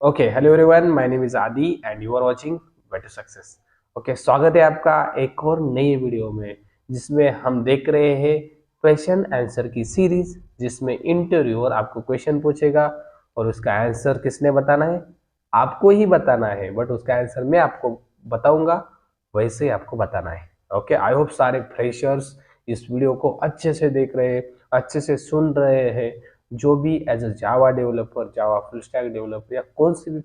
Okay, hello everyone, my name is Adi and you are watching way to success. Okay, स्वागत है आपका एक और नई वीडियो में जिसमें हम देख रहे हैं क्वेश्चन आंसर की सीरीज, जिसमें इंटरव्यूअर आपको क्वेश्चन पूछेगा और उसका आंसर किसने बताना है? आपको ही बताना है, बट उसका आंसर मैं आपको बताऊंगा, वैसे ही आपको बताना है। ओके, आई होप सारे फ्रेशर्स इस वीडियो को अच्छे से देख रहे हैं, अच्छे से सुन रहे हैं। जो भी as a Java developer, Java full stack developer या कौन सी भी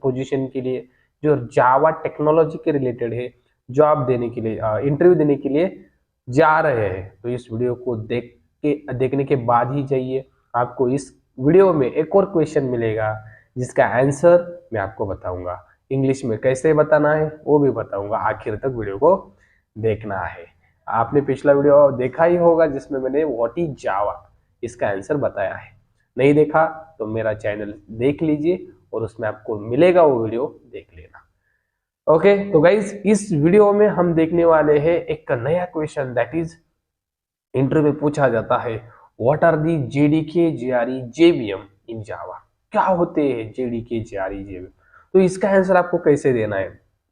पोजीशन के लिए जो जावा टेक्नोलॉजी के रिलेटेड है, जॉब देने के लिए, इंटरव्यू देने के लिए जा रहे हैं, तो इस वीडियो को देखने के बाद ही जाइए। आपको इस वीडियो में एक और क्वेश्चन मिलेगा जिसका आंसर मैं आपको बताऊंगा। इंग्लिश में कैसे बताना है वो भी बताऊंगा। आखिर तक वीडियो को देखना है। आपने पिछला वीडियो देखा ही होगा जिसमें मैंने व्हाट इज जावा इसका आंसर बताया है। नहीं देखा तो मेरा चैनल देख लीजिए और उसमें आपको मिलेगा, वो वीडियो देख लेना। ओके, तो गाइज इस वीडियो में हम देखने वाले हैं एक नया क्वेश्चन, दैट इज इंटरव्यू में पूछा जाता है what are the JDK JRE JVM in Java. क्या होते हैं जेडीके जेआरई जेवीएम? तो इसका आंसर आपको कैसे देना है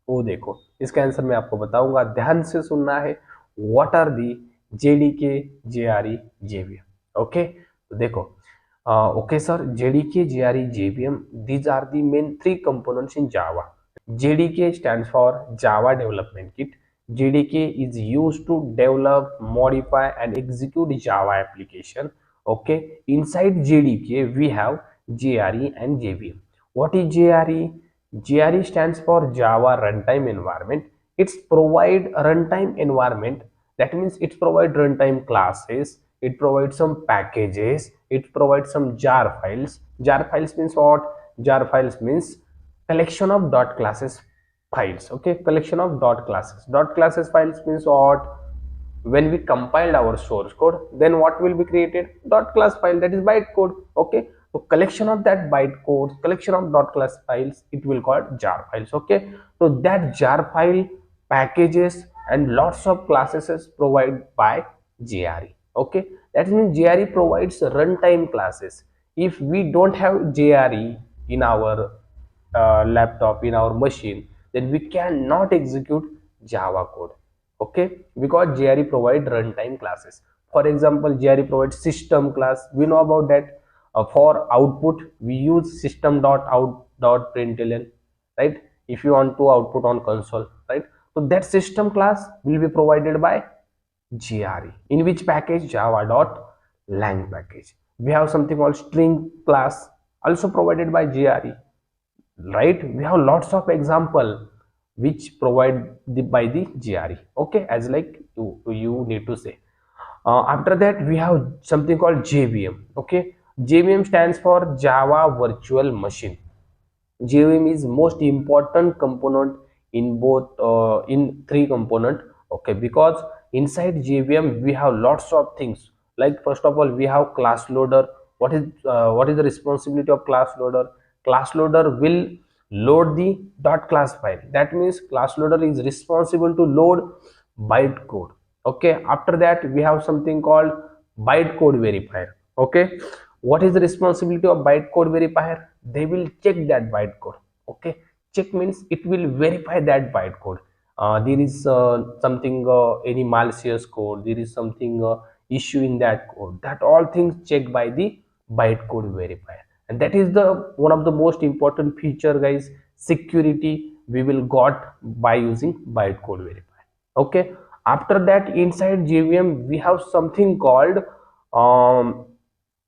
वो देखो। इसका आंसर मैं आपको बताऊंगा, ध्यान से सुनना है। What are the JDK JRE JVM? Okay, तो देखो। Okay, sir. JDK, GRE, JVM, these are the main three components in Java. JDK stands for Java Development Kit. JDK is used to develop, modify, and execute Java application. Okay, inside JDK we have JRE and JVM. What is JRE? JRE stands for Java Runtime Environment. It's provide runtime environment. That means it provide runtime classes. It provides some packages. It provides some jar files. Jar files means what? Jar files means collection of dot classes files. Okay, collection of dot classes. Dot classes files means what? When we compiled our source code, then what will be created? Dot class file, that is byte code. Okay, so collection of that byte code, collection of dot class files, it will called jar files. Okay, so that jar file packages and lots of classes is provided by JRE. Okay, that means JRE provides runtime classes. If we don't have JRE in our laptop, in our machine, then we cannot execute Java code. Okay, because JRE provide runtime classes. For example, JRE provides system class. We know about that. For output we use system.out.println, right? If you want to output on console, right? So that system class will be provided by JRE. In which package? Java.lang package. We have something called string class, also provided by JRE, right? We have lots of example which provide by the JRE. Okay, as like you need to say. After that we have something called JVM. Okay, JVM stands for Java Virtual Machine. JVM is most important component in both in three component. Okay, because inside JVM we have lots of things. Like first of all we have class loader. What is the responsibility of class loader? Class loader will load the dot class file. That means class loader is responsible to load byte code. Okay, after that we have something called bytecode verifier. Okay, what is the responsibility of bytecode verifier? They will check that bytecode. Okay, check means it will verify that bytecode. There is something, any malicious code, there is something issue in that code, that all things checked by the bytecode verifier. And that is the one of the most important feature, guys, security we will got by using bytecode verifier. Okay, after that inside JVM we have something called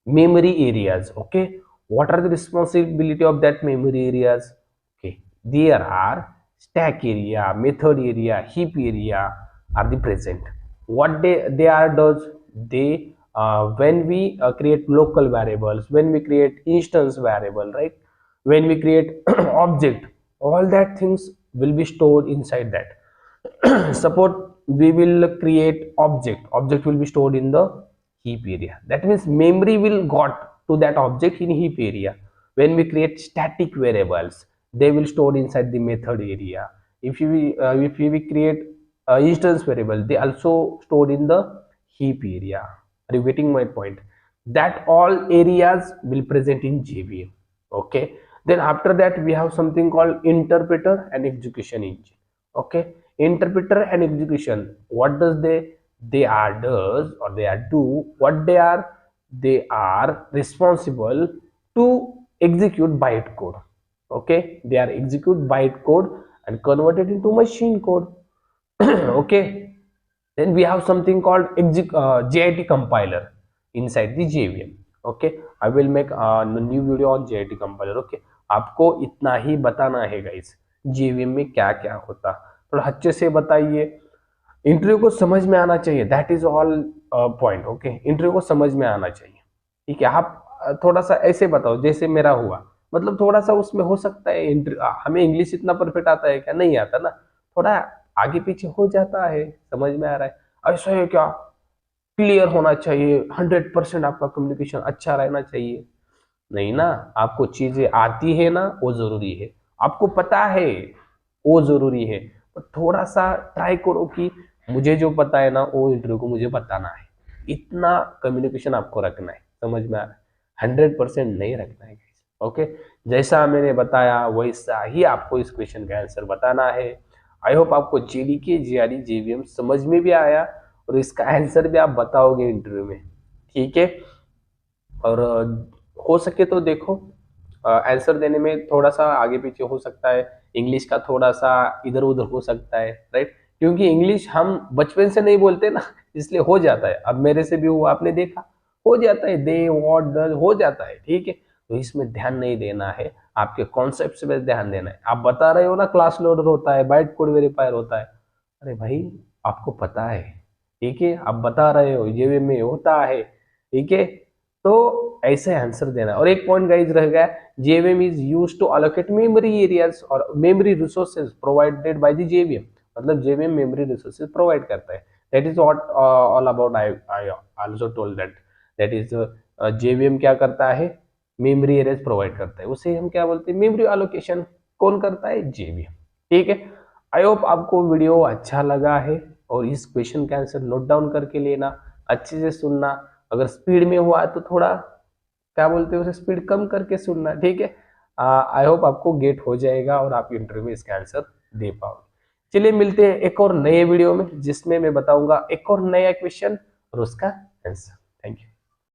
memory areas. Okay, what are the responsibility of that memory areas? Okay, there are stack area, method area, heap area are the present. What they are does, they when we create local variables, when we create instance variable, right, when we create object, all that things will be stored inside that. Suppose we will create object will be stored in the heap area. That means memory will got to that object in heap area. When we create static variables, they will stored inside the method area. If we create instance variable, they also stored in the heap area. Are you getting my point? That all areas will present in JVM. Okay, Then after that we have something called interpreter and execution engine. Okay, interpreter and execution, what does they are does or they are do what they are responsible to execute byte code. Okay, they are execute byte code and convert it into machine code. Okay, then we have something called JIT compiler inside the JVM. Okay, I will make a new video on JIT compiler. Okay, आपको इतना ही बताना है guys, JVM में क्या क्या होता, थोड़ा अच्छे से बताइए, इंटरव्यू को समझ में आना चाहिए, that is all point. Okay, interview को समझ में आना चाहिए, ठीक है। आप थोड़ा सा ऐसे बताओ जैसे मेरा हुआ, मतलब थोड़ा सा उसमें हो सकता है हमें इंग्लिश इतना परफेक्ट आता है क्या, नहीं आता ना, थोड़ा आगे पीछे हो जाता है, समझ में आ रहा है। ऐसा है क्या, क्लियर होना चाहिए, 100% आपका कम्युनिकेशन अच्छा रहना चाहिए, नहीं ना। आपको चीजें आती है ना, वो जरूरी है, आपको पता है वो जरूरी है, पर थोड़ा सा ट्राई करो कि मुझे जो पता है ना वो इंटरव्यू को मुझे बताना है, इतना कम्युनिकेशन आपको रखना है, समझ में आ रहा है। 100% नहीं रखना है। ओके, जैसा मैंने बताया वैसा ही आपको इस क्वेश्चन का आंसर बताना है। आई होप आपको JDK GRE JVM समझ में भी आया और इसका आंसर भी आप बताओगे इंटरव्यू में, ठीक है। और हो सके तो देखो आंसर देने में थोड़ा सा आगे पीछे हो सकता है, इंग्लिश का थोड़ा सा इधर उधर हो सकता है, राइट, क्योंकि इंग्लिश हम बचपन से नहीं बोलते ना, इसलिए हो जाता है। अब मेरे से भी हुआ, आपने देखा, हो जाता है, दे व्हाट डज हो जाता है, ठीक है। तो इसमें ध्यान नहीं देना है, आपके कॉन्सेप्ट पे ध्यान देना है। आप बता रहे हो ना क्लास लोडर होता है, बाइट कोड वेरीफायर होता है, अरे भाई आपको पता है, ठीक है, आप बता रहे हो ये में होता है, ठीक है। तो ऐसे आंसर देना है। और एक पॉइंट गाइस रह गया, JVM is used to allocate memory areas और memory resources provided by the JVM, मतलब JVM मेमोरी रिसोर्सेज प्रोवाइड करता है, that is what all about I also told that is JVM क्या करता है, मेमोरी एरियाज प्रोवाइड करता है, उसे हम क्या बोलते हैं, मेमोरी अलोकेशन कौन करता है, JVM, ठीक है। आई होप आपको वीडियो अच्छा लगा है और इस क्वेश्चन का आंसर नोट डाउन करके लेना, अच्छे से सुनना, अगर स्पीड में हुआ है तो थोड़ा क्या बोलते हैं उसे स्पीड कम करके सुनना, ठीक है। आई होप आपको गेट हो जाएगा और आप इंटरव्यू में इसका आंसर दे पाओगे। चलिए मिलते हैं एक और नए वीडियो में जिसमें मैं बताऊंगा एक और नया क्वेश्चन और उसका आंसर। Thank you.